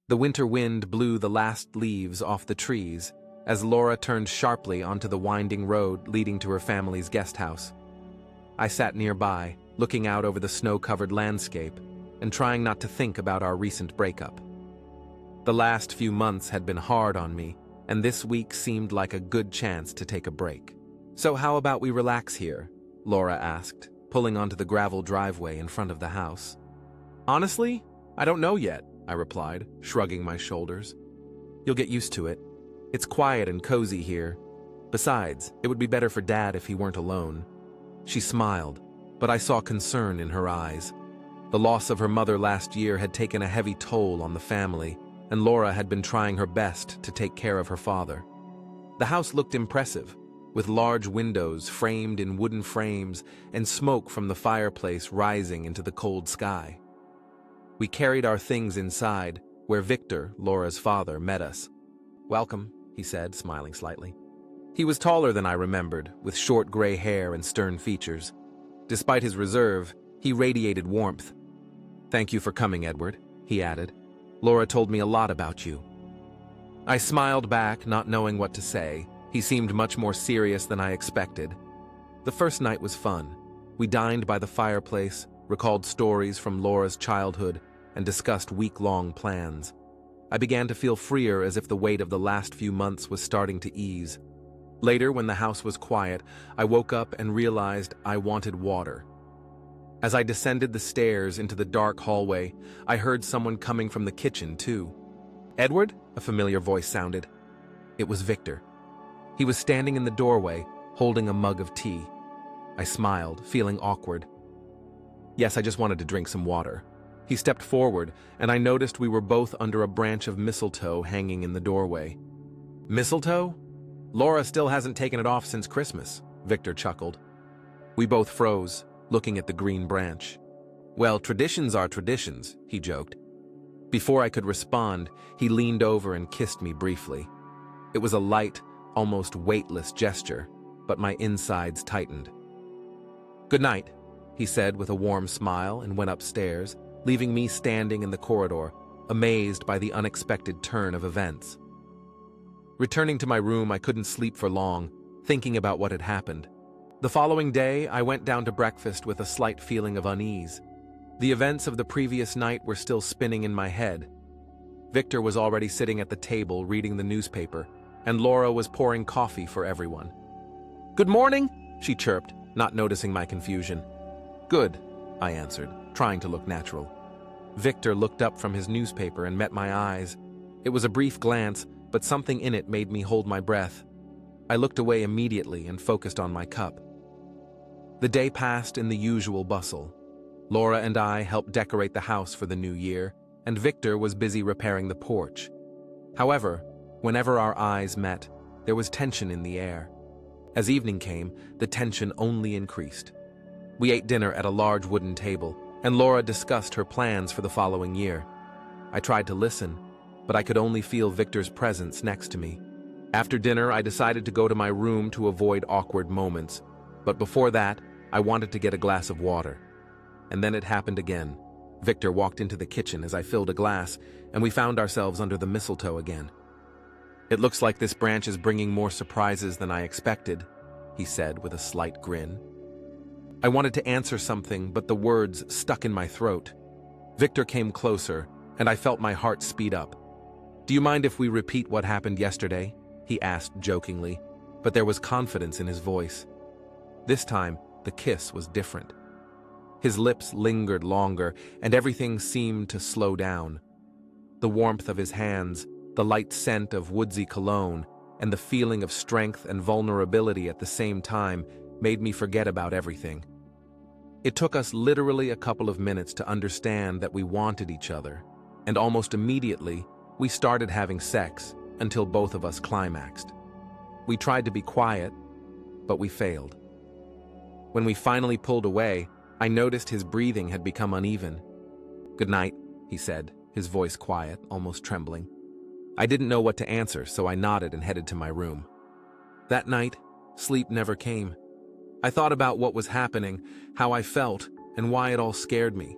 The winter wind blew the last leaves off the trees as Laura turned sharply onto the winding road leading to her family's guest house. I sat nearby, looking out over the snow-covered landscape and trying not to think about our recent breakup. The last few months had been hard on me, and this week seemed like a good chance to take a break. "So how about we relax here?" Laura asked, pulling onto the gravel driveway in front of the house. "Honestly, I don't know yet," I replied, shrugging my shoulders. "You'll get used to it. It's quiet and cozy here. Besides, it would be better for Dad if he weren't alone." She smiled, but I saw concern in her eyes. The loss of her mother last year had taken a heavy toll on the family, and Laura had been trying her best to take care of her father. The house looked impressive, with large windows framed in wooden frames and smoke from the fireplace rising into the cold sky. We carried our things inside, where Victor, Laura's father, met us. "Welcome," he said, smiling slightly. He was taller than I remembered, with short gray hair and stern features. Despite his reserve, he radiated warmth. "Thank you for coming, Edward," he added. "Laura told me a lot about you." I smiled back, not knowing what to say. He seemed much more serious than I expected. The first night was fun. We dined by the fireplace, recalled stories from Laura's childhood, and discussed week-long plans. I began to feel freer, as if the weight of the last few months was starting to ease. Later, when the house was quiet, I woke up and realized I wanted water. As I descended the stairs into the dark hallway, I heard someone coming from the kitchen, too. "Edward?" a familiar voice sounded. It was Victor. He was standing in the doorway, holding a mug of tea. I smiled, feeling awkward. "Yes, I just wanted to drink some water." He stepped forward, and I noticed we were both under a branch of mistletoe hanging in the doorway. "Mistletoe? Laura still hasn't taken it off since Christmas," Victor chuckled. We both froze, looking at the green branch. "Well, traditions are traditions," he joked. Before I could respond, he leaned over and kissed me briefly. It was a light, almost weightless gesture, but my insides tightened. "Good night," he said with a warm smile and went upstairs, leaving me standing in the corridor, amazed by the unexpected turn of events. Returning to my room, I couldn't sleep for long, thinking about what had happened. The following day, I went down to breakfast with a slight feeling of unease. The events of the previous night were still spinning in my head. Victor was already sitting at the table reading the newspaper, and Laura was pouring coffee for everyone. "Good morning," she chirped, not noticing my confusion. "Good," I answered, trying to look natural. Victor looked up from his newspaper and met my eyes. It was a brief glance, but something in it made me hold my breath. I looked away immediately and focused on my cup. The day passed in the usual bustle. Laura and I helped decorate the house for the new year, and Victor was busy repairing the porch. However, whenever our eyes met, there was tension in the air. As evening came, the tension only increased. We ate dinner at a large wooden table, and Laura discussed her plans for the following year. I tried to listen, but I could only feel Victor's presence next to me. After dinner, I decided to go to my room to avoid awkward moments, but before that, I wanted to get a glass of water. And then it happened again. Victor walked into the kitchen as I filled a glass, and we found ourselves under the mistletoe again. "It looks like this branch is bringing more surprises than I expected," he said with a slight grin. I wanted to answer something, but the words stuck in my throat. Victor came closer, and I felt my heart speed up. "Do you mind if we repeat what happened yesterday?" he asked jokingly, but there was confidence in his voice. This time, the kiss was different. His lips lingered longer, and everything seemed to slow down. The warmth of his hands, the light scent of woodsy cologne, and the feeling of strength and vulnerability at the same time made me forget about everything. It took us literally a couple of minutes to understand that we wanted each other, and almost immediately, we started having sex until both of us climaxed. We tried to be quiet, but we failed. When we finally pulled away, I noticed his breathing had become uneven. "Good night," he said, his voice quiet, almost trembling. I didn't know what to answer, so I nodded and headed to my room. That night, sleep never came. I thought about what was happening, how I felt, and why it all scared me.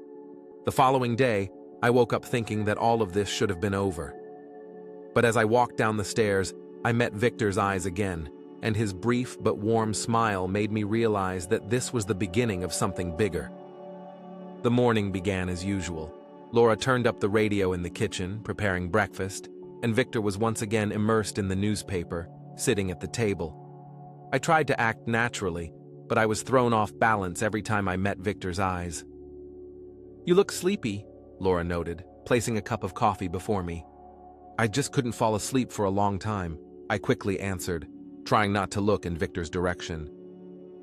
The following day, I woke up thinking that all of this should have been over. But as I walked down the stairs, I met Victor's eyes again, and his brief but warm smile made me realize that this was the beginning of something bigger. The morning began as usual. Laura turned up the radio in the kitchen, preparing breakfast, and Victor was once again immersed in the newspaper, sitting at the table. I tried to act naturally, but I was thrown off balance every time I met Victor's eyes. "You look sleepy," Laura noted, placing a cup of coffee before me. "I just couldn't fall asleep for a long time," I quickly answered, trying not to look in Victor's direction.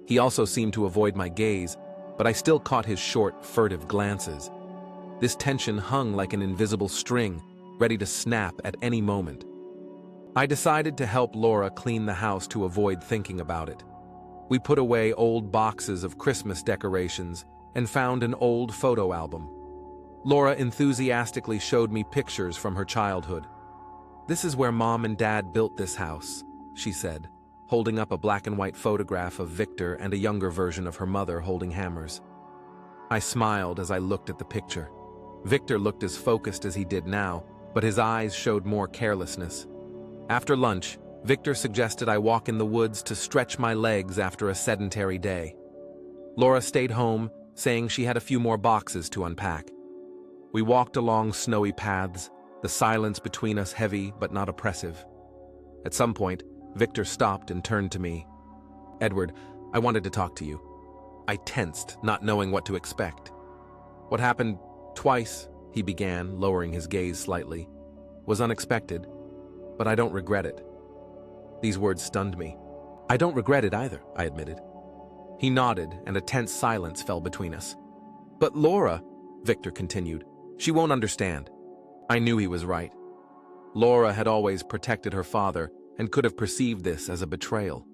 He also seemed to avoid my gaze, but I still caught his short, furtive glances. This tension hung like an invisible string, ready to snap at any moment. I decided to help Laura clean the house to avoid thinking about it. We put away old boxes of Christmas decorations and found an old photo album. Laura enthusiastically showed me pictures from her childhood. "This is where Mom and Dad built this house," she said, holding up a black and white photograph of Victor and a younger version of her mother holding hammers. I smiled as I looked at the picture. Victor looked as focused as he did now, but his eyes showed more carelessness. After lunch, Victor suggested I walk in the woods to stretch my legs after a sedentary day. Laura stayed home, saying she had a few more boxes to unpack. We walked along snowy paths, the silence between us heavy but not oppressive. At some point, Victor stopped and turned to me. "Edward, I wanted to talk to you." I tensed, not knowing what to expect. "What happened twice," he began, lowering his gaze slightly, "was unexpected, but I don't regret it." These words stunned me. "I don't regret it either," I admitted. He nodded, and a tense silence fell between us. "But Laura," Victor continued, "she won't understand." I knew he was right. Laura had always protected her father and could have perceived this as a betrayal.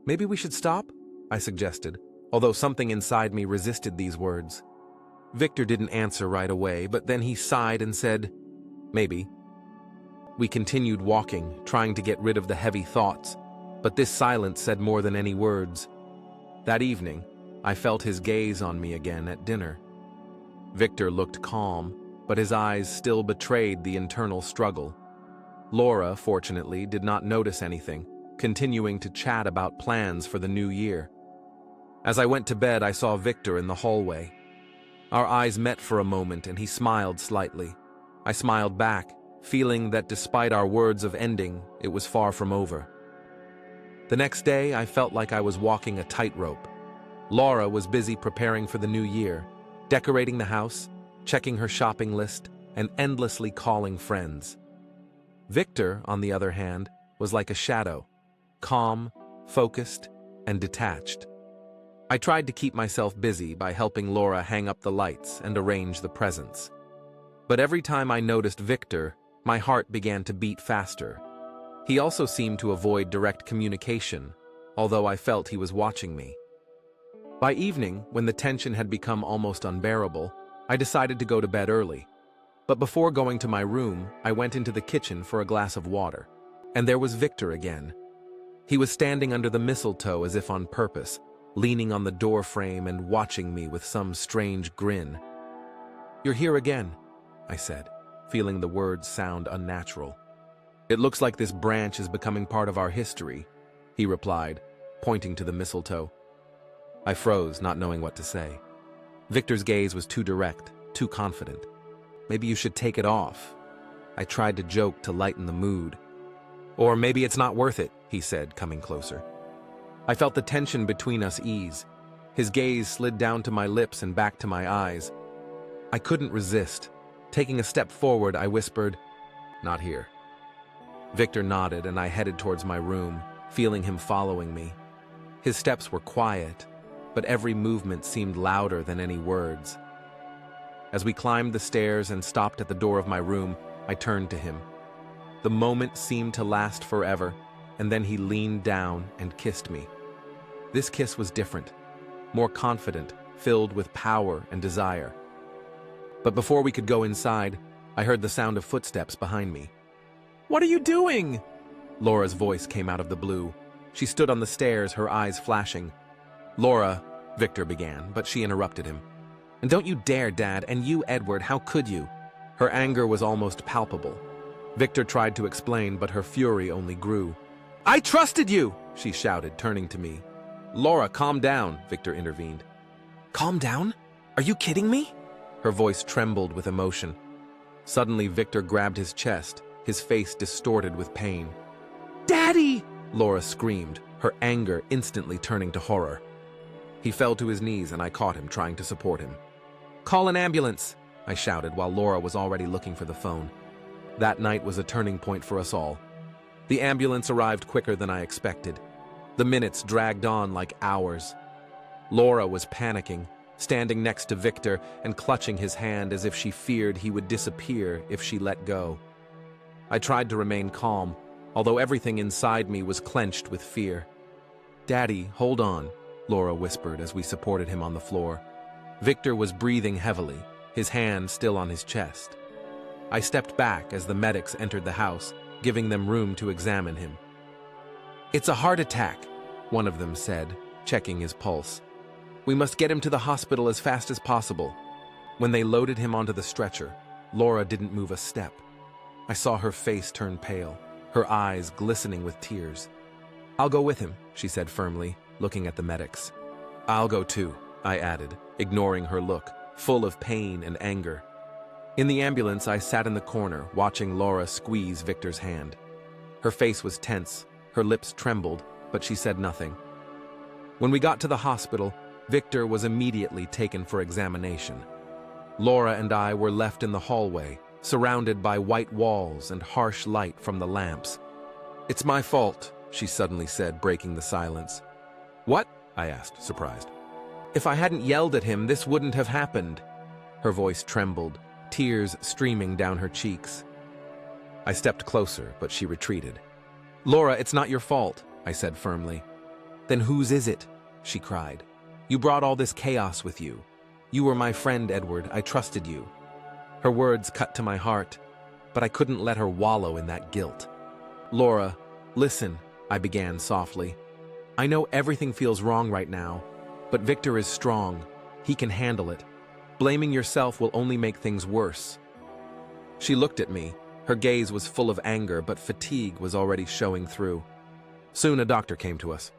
"Maybe we should stop?" I suggested, although something inside me resisted these words. Victor didn't answer right away, but then he sighed and said, "Maybe." We continued walking, trying to get rid of the heavy thoughts, but this silence said more than any words. That evening, I felt his gaze on me again at dinner. Victor looked calm, but his eyes still betrayed the internal struggle. Laura, fortunately, did not notice anything, continuing to chat about plans for the new year. As I went to bed, I saw Victor in the hallway. Our eyes met for a moment and he smiled slightly. I smiled back, feeling that despite our words of ending, it was far from over. The next day, I felt like I was walking a tightrope. Laura was busy preparing for the new year, decorating the house, checking her shopping list, and endlessly calling friends. Victor, on the other hand, was like a shadow, calm, focused, and detached. I tried to keep myself busy by helping Laura hang up the lights and arrange the presents. But every time I noticed Victor, my heart began to beat faster. He also seemed to avoid direct communication, although I felt he was watching me. By evening, when the tension had become almost unbearable, I decided to go to bed early. But before going to my room, I went into the kitchen for a glass of water. And there was Victor again. He was standing under the mistletoe as if on purpose, leaning on the door frame and watching me with some strange grin. "You're here again," I said, feeling the words sound unnatural. "It looks like this branch is becoming part of our history," he replied, pointing to the mistletoe. I froze, not knowing what to say. Victor's gaze was too direct, too confident. "Maybe you should take it off." I tried to joke to lighten the mood. "Or maybe it's not worth it," he said, coming closer. I felt the tension between us ease. His gaze slid down to my lips and back to my eyes. I couldn't resist. Taking a step forward, I whispered, "Not here." Victor nodded and I headed towards my room, feeling him following me. His steps were quiet, but every movement seemed louder than any words. As we climbed the stairs and stopped at the door of my room, I turned to him. The moment seemed to last forever, and then he leaned down and kissed me. This kiss was different, more confident, filled with power and desire. But before we could go inside, I heard the sound of footsteps behind me. "What are you doing?" Laura's voice came out of the blue. She stood on the stairs, her eyes flashing. "Laura," Victor began, but she interrupted him. "And don't you dare, Dad, and you, Edward, how could you?" Her anger was almost palpable. Victor tried to explain, but her fury only grew. "I trusted you!" she shouted, turning to me. "Laura, calm down," Victor intervened. "Calm down? Are you kidding me?" Her voice trembled with emotion. Suddenly, Victor grabbed his chest, his face distorted with pain. "Daddy!" Laura screamed, her anger instantly turning to horror. He fell to his knees and I caught him, trying to support him. "Call an ambulance!" I shouted while Laura was already looking for the phone. That night was a turning point for us all. The ambulance arrived quicker than I expected. The minutes dragged on like hours. Laura was panicking, standing next to Victor and clutching his hand as if she feared he would disappear if she let go. I tried to remain calm, although everything inside me was clenched with fear. "Daddy, hold on," Laura whispered as we supported him on the floor. Victor was breathing heavily, his hand still on his chest. I stepped back as the medics entered the house, giving them room to examine him. "It's a heart attack," one of them said, checking his pulse. "We must get him to the hospital as fast as possible." When they loaded him onto the stretcher, Laura didn't move a step. I saw her face turn pale, her eyes glistening with tears. "I'll go with him," she said firmly, looking at the medics. "I'll go too," I added, ignoring her look, full of pain and anger. In the ambulance, I sat in the corner, watching Laura squeeze Victor's hand. Her face was tense, her lips trembled, but she said nothing. When we got to the hospital, Victor was immediately taken for examination. Laura and I were left in the hallway, surrounded by white walls and harsh light from the lamps. "It's my fault," she suddenly said, breaking the silence. "What?" I asked, surprised. "If I hadn't yelled at him, this wouldn't have happened." Her voice trembled, tears streaming down her cheeks. I stepped closer, but she retreated. "Laura, it's not your fault," I said firmly. "Then whose is it?" she cried. "You brought all this chaos with you. You were my friend, Edward. I trusted you." Her words cut to my heart, but I couldn't let her wallow in that guilt. "Laura, listen," I began softly. "I know everything feels wrong right now, but Victor is strong. He can handle it. Blaming yourself will only make things worse." She looked at me. Her gaze was full of anger, but fatigue was already showing through. Soon a doctor came to us.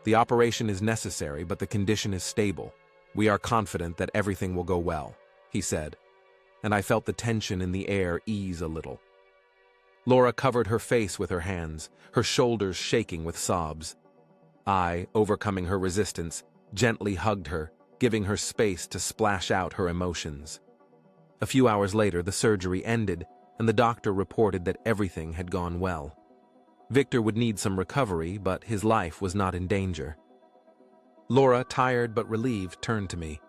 "The operation is necessary, but the condition is stable. We are confident that everything will go well," he said, and I felt the tension in the air ease a little. Laura covered her face with her hands, her shoulders shaking with sobs. I, overcoming her resistance, gently hugged her, giving her space to splash out her emotions. A few hours later, the surgery ended, and the doctor reported that everything had gone well. Victor would need some recovery, but his life was not in danger. Laura, tired but relieved, turned to me.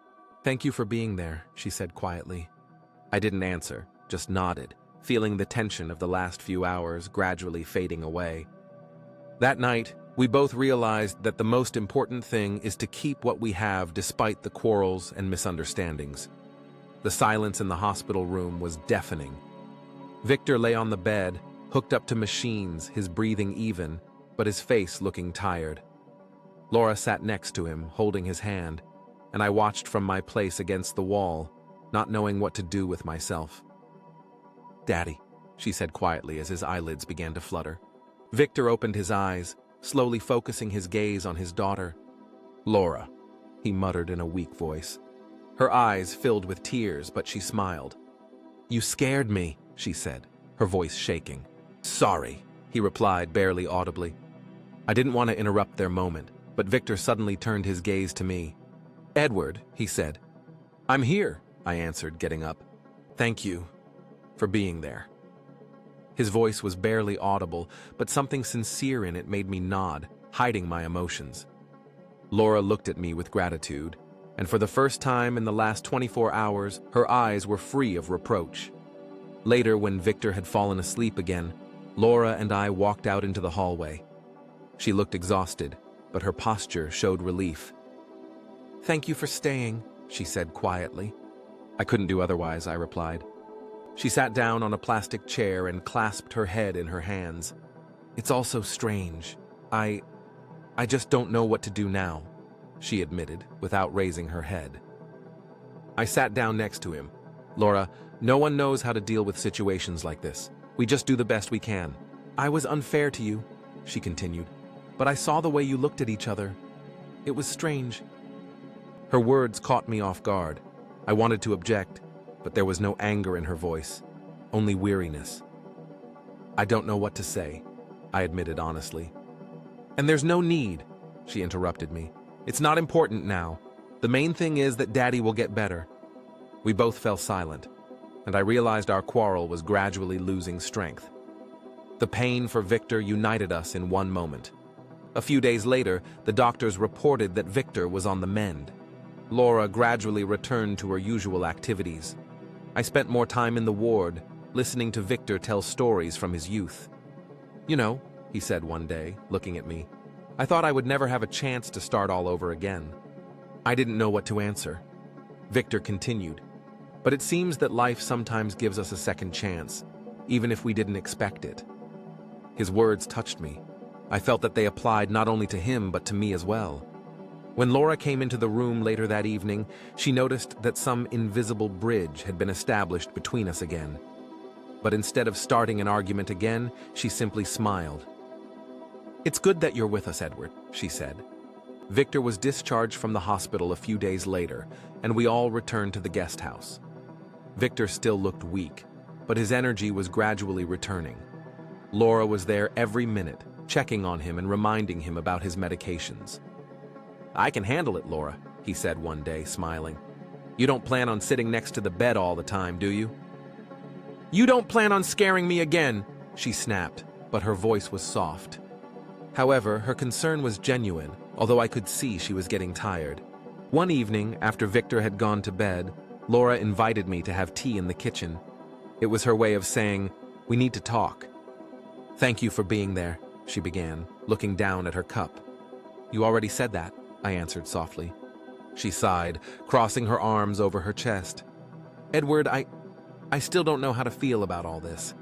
"Thank you for being there," she said quietly. I didn't answer, just nodded, feeling the tension of the last few hours gradually fading away. That night, we both realized that the most important thing is to keep what we have despite the quarrels and misunderstandings. The silence in the hospital room was deafening. Victor lay on the bed, hooked up to machines, his breathing even, but his face looking tired. Laura sat next to him, holding his hand, and I watched from my place against the wall, not knowing what to do with myself. "Daddy," she said quietly as his eyelids began to flutter. Victor opened his eyes, slowly focusing his gaze on his daughter. "Laura," he muttered in a weak voice. Her eyes filled with tears, but she smiled. "You scared me," she said, her voice shaking. "Sorry," he replied, barely audibly. I didn't want to interrupt their moment, but Victor suddenly turned his gaze to me. "Edward," he said. "I'm here," I answered, getting up. "Thank you for being there." His voice was barely audible, but something sincere in it made me nod, hiding my emotions. Laura looked at me with gratitude, and for the first time in the last 24 hours, her eyes were free of reproach. Later, when Victor had fallen asleep again, Laura and I walked out into the hallway. She looked exhausted, but her posture showed relief. "Thank you for staying," she said quietly. "I couldn't do otherwise," I replied. She sat down on a plastic chair and clasped her head in her hands. "It's all so strange. I just don't know what to do now," she admitted, without raising her head. I sat down next to him. "Laura, No one knows how to deal with situations like this. We just do the best we can. I was unfair to you, she continued, but I saw the way you looked at each other. It was strange. Her words caught me off guard. I wanted to object, but there was no anger in her voice, only weariness. I don't know what to say, I admitted honestly. And there's no need, she interrupted me. It's not important now. The main thing is that Daddy will get better. We both fell silent, and I realized our quarrel was gradually losing strength. The pain for Victor united us in one moment. A few days later, the doctors reported that Victor was on the mend. Laura gradually returned to her usual activities. I spent more time in the ward, listening to Victor tell stories from his youth. You know, he said one day, looking at me, I thought I would never have a chance to start all over again. I didn't know what to answer. Victor continued, but it seems that life sometimes gives us a second chance, even if we didn't expect it. His words touched me. I felt that they applied not only to him, but to me as well. When Laura came into the room later that evening, she noticed that some invisible bridge had been established between us again. But instead of starting an argument again, she simply smiled. It's good that you're with us, Edward, she said. Victor was discharged from the hospital a few days later, and we all returned to the guest house. Victor still looked weak, but his energy was gradually returning. Laura was there every minute, checking on him and reminding him about his medications. I can handle it, Laura, he said one day, smiling. You don't plan on sitting next to the bed all the time, do you? You don't plan on scaring me again, she snapped, but her voice was soft. However, her concern was genuine, although I could see she was getting tired. One evening, after Victor had gone to bed, Laura invited me to have tea in the kitchen. It was her way of saying, we need to talk. Thank you for being there, she began, looking down at her cup. You already said that, I answered softly. She sighed, crossing her arms over her chest. Edward, I still don't know how to feel about all this.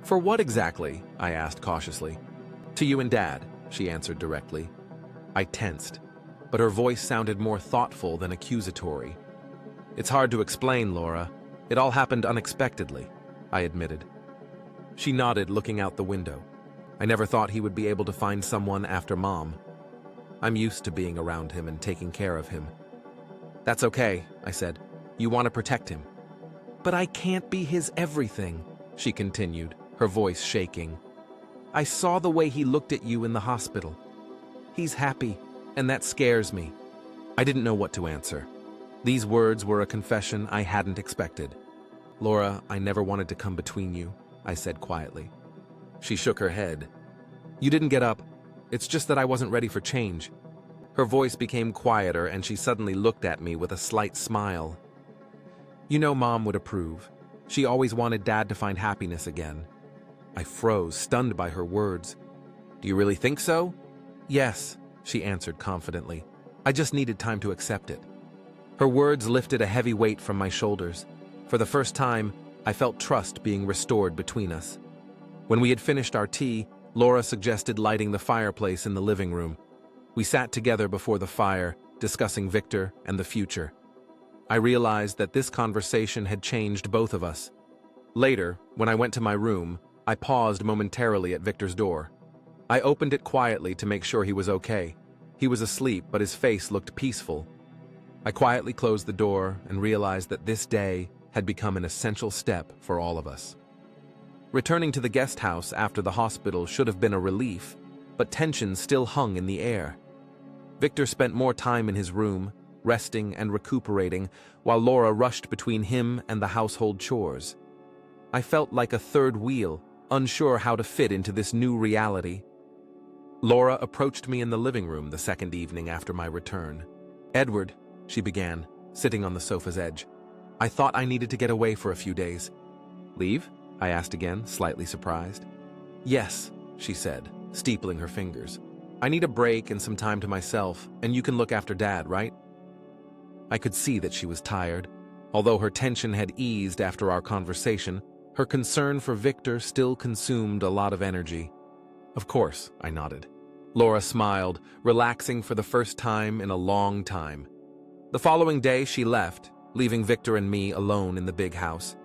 For what exactly? I asked cautiously. To you and Dad, she answered directly. I tensed, but her voice sounded more thoughtful than accusatory. It's hard to explain, Laura. It all happened unexpectedly, I admitted. She nodded, looking out the window. I never thought he would be able to find someone after Mom. I'm used to being around him and taking care of him. That's okay, I said. You want to protect him. But I can't be his everything, she continued, her voice shaking. I saw the way he looked at you in the hospital. He's happy, and that scares me. I didn't know what to answer. These words were a confession I hadn't expected. Laura, I never wanted to come between you, I said quietly. She shook her head. You didn't get up. It's just that I wasn't ready for change. Her voice became quieter, and she suddenly looked at me with a slight smile. You know Mom would approve. She always wanted Dad to find happiness again. I froze, stunned by her words. Do you really think so? Yes, she answered confidently. I just needed time to accept it. Her words lifted a heavy weight from my shoulders. For the first time, I felt trust being restored between us. When we had finished our tea, Laura suggested lighting the fireplace in the living room. We sat together before the fire, discussing Victor and the future. I realized that this conversation had changed both of us. Later, when I went to my room, I paused momentarily at Victor's door. I opened it quietly to make sure he was okay. He was asleep, but his face looked peaceful. I quietly closed the door and realized that this day had become an essential step for all of us. Returning to the guest house after the hospital should have been a relief, but tension still hung in the air. Victor spent more time in his room, resting and recuperating, while Laura rushed between him and the household chores. I felt like a third wheel, unsure how to fit into this new reality. Laura approached me in the living room the second evening after my return. Edward, she began, sitting on the sofa's edge. I thought I needed to get away for a few days. Leave? I asked again, slightly surprised. Yes, she said, steepling her fingers. I need a break and some time to myself, and you can look after Dad, right? I could see that she was tired. Although her tension had eased after our conversation, her concern for Victor still consumed a lot of energy. Of course, I nodded. Laura smiled, relaxing for the first time in a long time. The following day, she left, leaving Victor and me alone in the big house.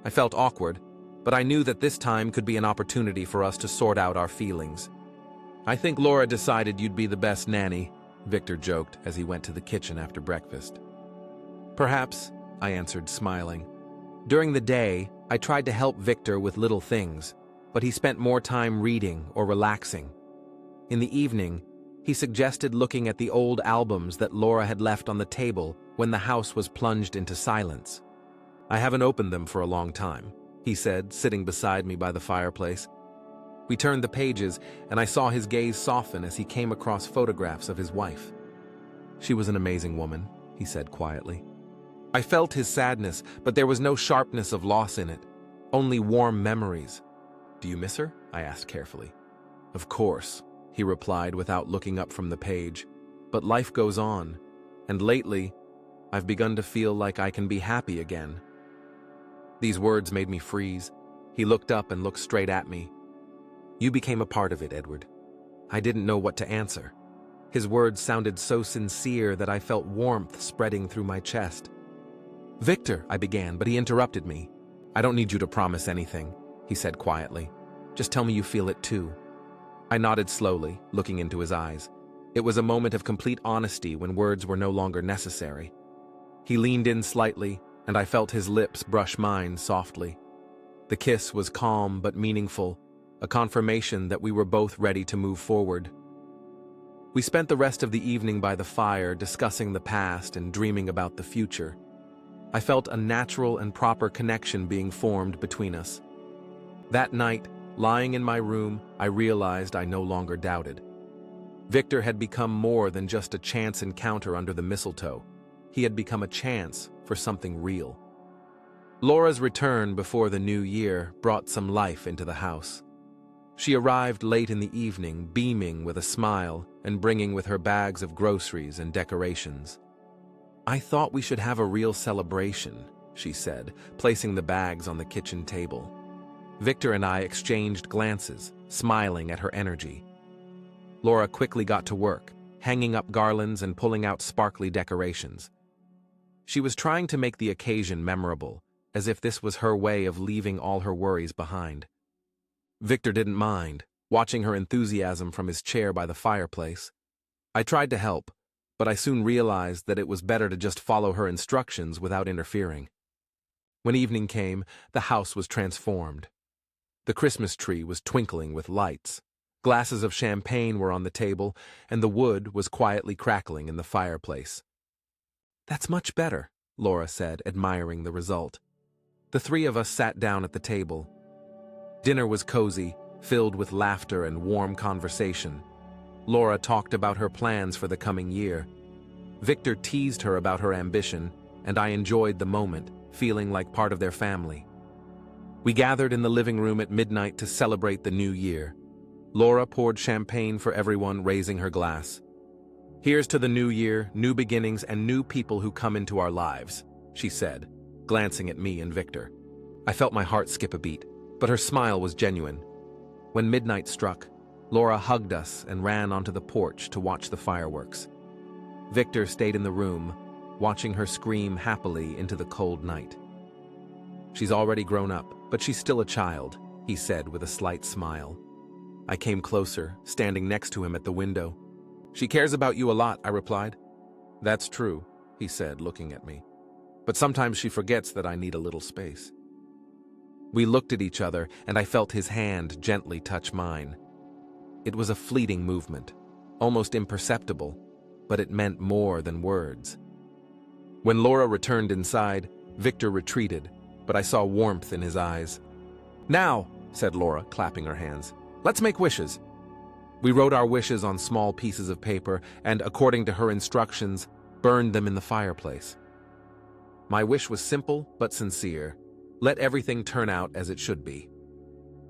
I felt awkward, but I knew that this time could be an opportunity for us to sort out our feelings. "I think Laura decided you'd be the best nanny," Victor joked as he went to the kitchen after breakfast. "Perhaps," I answered, smiling. During the day, I tried to help Victor with little things, but he spent more time reading or relaxing. In the evening, he suggested looking at the old albums that Laura had left on the table when the house was plunged into silence. "I haven't opened them for a long time," he said, sitting beside me by the fireplace. We turned the pages, and I saw his gaze soften as he came across photographs of his wife. "She was an amazing woman," he said quietly. I felt his sadness, but there was no sharpness of loss in it, only warm memories. "Do you miss her?" I asked carefully. "Of course," he replied without looking up from the page. "But life goes on, and lately, I've begun to feel like I can be happy again." These words made me freeze. He looked up and looked straight at me. "You became a part of it, Edward." I didn't know what to answer. His words sounded so sincere that I felt warmth spreading through my chest. "Victor," I began, but he interrupted me. "I don't need you to promise anything," he said quietly. "Just tell me you feel it too." I nodded slowly, looking into his eyes. It was a moment of complete honesty when words were no longer necessary. He leaned in slightly, and I felt his lips brush mine softly. The kiss was calm but meaningful, a confirmation that we were both ready to move forward. We spent the rest of the evening by the fire discussing the past and dreaming about the future. I felt a natural and proper connection being formed between us. That night, lying in my room, I realized I no longer doubted. Victor had become more than just a chance encounter under the mistletoe. He had become a chance for something real. Laura's return before the new year brought some life into the house. She arrived late in the evening, beaming with a smile and bringing with her bags of groceries and decorations. "I thought we should have a real celebration," she said, placing the bags on the kitchen table. Victor and I exchanged glances, smiling at her energy. Laura quickly got to work, hanging up garlands and pulling out sparkly decorations. She was trying to make the occasion memorable, as if this was her way of leaving all her worries behind. Victor didn't mind, watching her enthusiasm from his chair by the fireplace. I tried to help, but I soon realized that it was better to just follow her instructions without interfering. When evening came, the house was transformed. The Christmas tree was twinkling with lights. Glasses of champagne were on the table, and the wood was quietly crackling in the fireplace. "That's much better," Laura said, admiring the result. The three of us sat down at the table. Dinner was cozy, filled with laughter and warm conversation. Laura talked about her plans for the coming year. Victor teased her about her ambition, and I enjoyed the moment, feeling like part of their family. We gathered in the living room at midnight to celebrate the new year. Laura poured champagne for everyone, raising her glass. "Here's to the new year, new beginnings, and new people who come into our lives," she said, glancing at me and Victor. I felt my heart skip a beat, but her smile was genuine. When midnight struck, Laura hugged us and ran onto the porch to watch the fireworks. Victor stayed in the room, watching her scream happily into the cold night. "She's already grown up, but she's still a child," he said with a slight smile. I came closer, standing next to him at the window. "She cares about you a lot," I replied. "That's true," he said, looking at me. "But sometimes she forgets that I need a little space." We looked at each other, and I felt his hand gently touch mine. It was a fleeting movement, almost imperceptible, but it meant more than words. When Laura returned inside, Victor retreated, but I saw warmth in his eyes. "Now," said Laura, clapping her hands, "let's make wishes." We wrote our wishes on small pieces of paper and, according to her instructions, burned them in the fireplace. My wish was simple but sincere. Let everything turn out as it should be.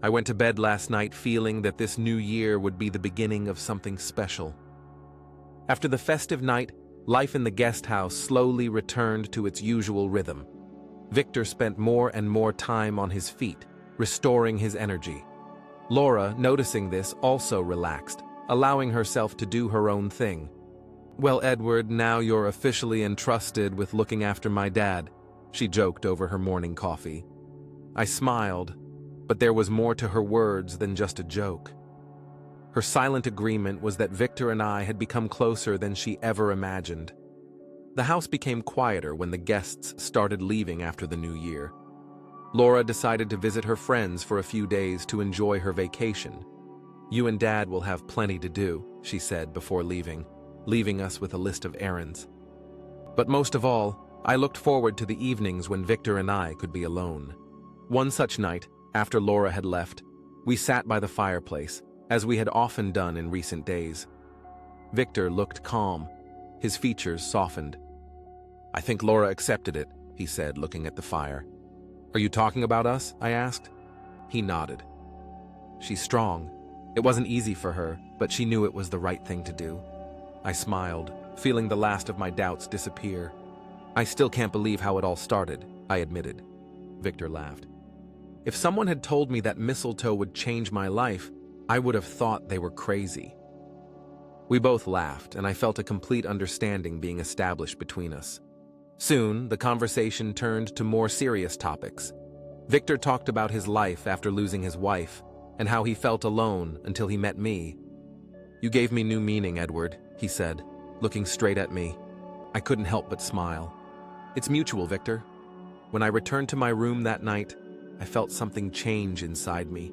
I went to bed last night feeling that this new year would be the beginning of something special. After the festive night, life in the guest house slowly returned to its usual rhythm. Victor spent more and more time on his feet, restoring his energy. Laura, noticing this, also relaxed, allowing herself to do her own thing. "Well, Edward, now you're officially entrusted with looking after my dad," she joked over her morning coffee. I smiled, but there was more to her words than just a joke. Her silent agreement was that Victor and I had become closer than she ever imagined. The house became quieter when the guests started leaving after the new year. Laura decided to visit her friends for a few days to enjoy her vacation. "You and Dad will have plenty to do," she said before leaving us with a list of errands. But most of all, I looked forward to the evenings when Victor and I could be alone. One such night, after Laura had left, we sat by the fireplace, as we had often done in recent days. Victor looked calm. His features softened. "I think Laura accepted it," he said, looking at the fire. "Are you talking about us?" I asked. He nodded. "She's strong. It wasn't easy for her, but she knew it was the right thing to do." I smiled, feeling the last of my doubts disappear. "I still can't believe how it all started," I admitted. Victor laughed. "If someone had told me that mistletoe would change my life, I would have thought they were crazy." We both laughed, and I felt a complete understanding being established between us. Soon, the conversation turned to more serious topics. Victor talked about his life after losing his wife, and how he felt alone until he met me. "You gave me new meaning, Edward," he said, looking straight at me. I couldn't help but smile. "It's mutual, Victor." When I returned to my room that night, I felt something change inside me.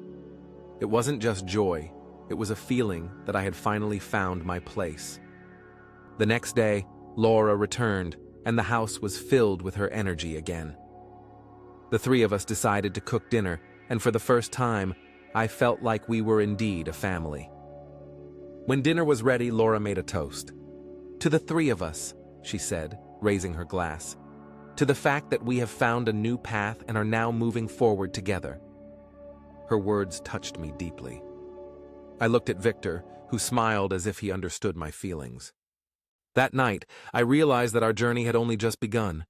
It wasn't just joy, it was a feeling that I had finally found my place. The next day, Laura returned, and the house was filled with her energy again. The three of us decided to cook dinner, and for the first time, I felt like we were indeed a family. When dinner was ready, Laura made a toast. "To the three of us," she said, raising her glass. "To the fact that we have found a new path and are now moving forward together." Her words touched me deeply. I looked at Victor, who smiled as if he understood my feelings. That night, I realized that our journey had only just begun.